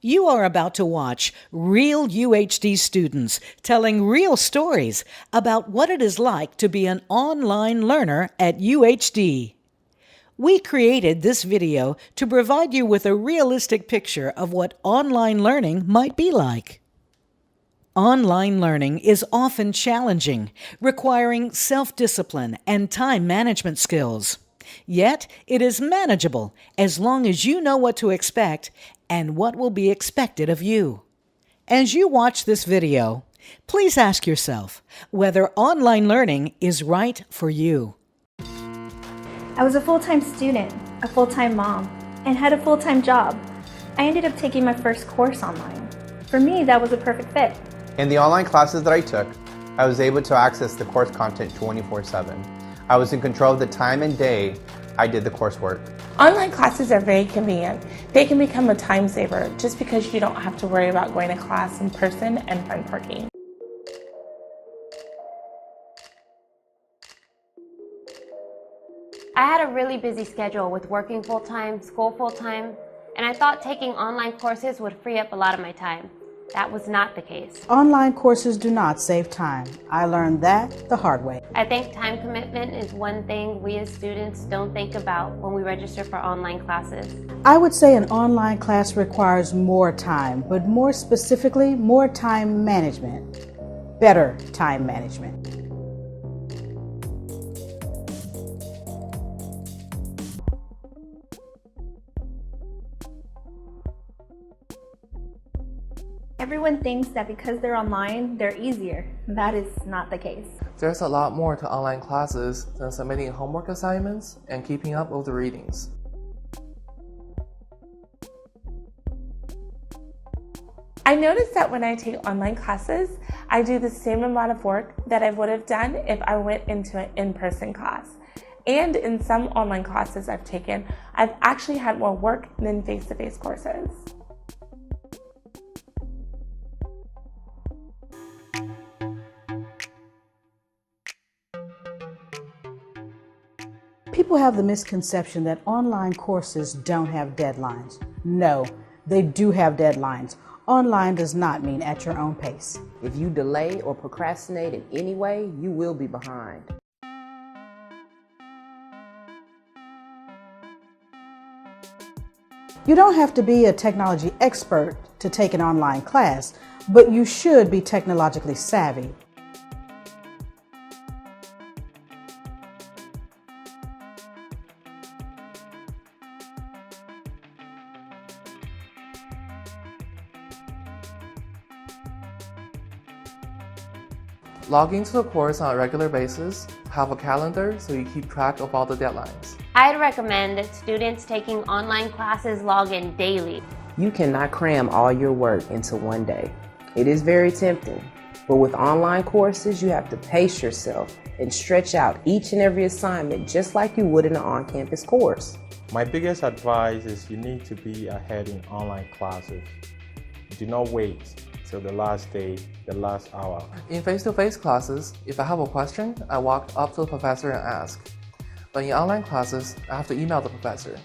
You are about to watch real UHD students telling real stories about what it is like to be an online learner at UHD. We created this video to provide you with a realistic picture of what online learning might be like. Online learning is often challenging, requiring self-discipline and time management skills. Yet, it is manageable as long as you know what to expect and what will be expected of you. As you watch this video, please ask yourself whether online learning is right for you. I was a full-time student, a full-time mom, and had a full-time job. I ended up taking my first course online. For me, that was a perfect fit. In the online classes that I took, I was able to access the course content 24/7. I was in control of the time and day I did the coursework. Online classes are very convenient. They can become a time saver just because you don't have to worry about going to class in person and find parking. I had a really busy schedule with working full-time, school full-time, and I thought taking online courses would free up a lot of my time. That was not the case. Online courses do not save time. I learned that the hard way. I think time commitment is one thing we as students don't think about when we register for online classes. I would say an online class requires more time, but more specifically, more time management. Better time management. Everyone thinks that because they're online, they're easier. That is not the case. There's a lot more to online classes than submitting homework assignments and keeping up with the readings. I noticed that when I take online classes, I do the same amount of work that I would have done if I went into an in-person class. And in some online classes I've taken, I've actually had more work than face-to-face courses. People have the misconception that online courses don't have deadlines. No, they do have deadlines. Online does not mean at your own pace. If you delay or procrastinate in any way, you will be behind. You don't have to be a technology expert to take an online class, but you should be technologically savvy. Log into the course on a regular basis, have a calendar so you keep track of all the deadlines. I'd recommend that students taking online classes log in daily. You cannot cram all your work into one day. It is very tempting, but with online courses, you have to pace yourself and stretch out each and every assignment just like you would in an on-campus course. My biggest advice is you need to be ahead in online classes. Do not wait till the last day, the last hour. In face-to-face classes, if I have a question, I walk up to the professor and ask. But in online classes, I have to email the professor.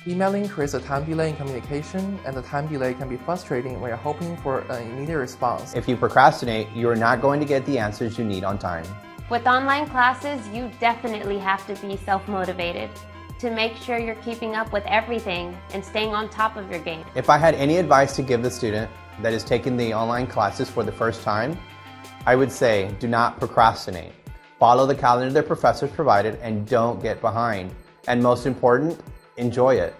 Emailing creates a time delay in communication, and the time delay can be frustrating when you're hoping for an immediate response. If you procrastinate, you are not going to get the answers you need on time. With online classes, you definitely have to be self-motivated to make sure you're keeping up with everything and staying on top of your game. If I had any advice to give the student that is taking the online classes for the first time, I would say do not procrastinate. Follow the calendar their professors provided and don't get behind. And most important, enjoy it.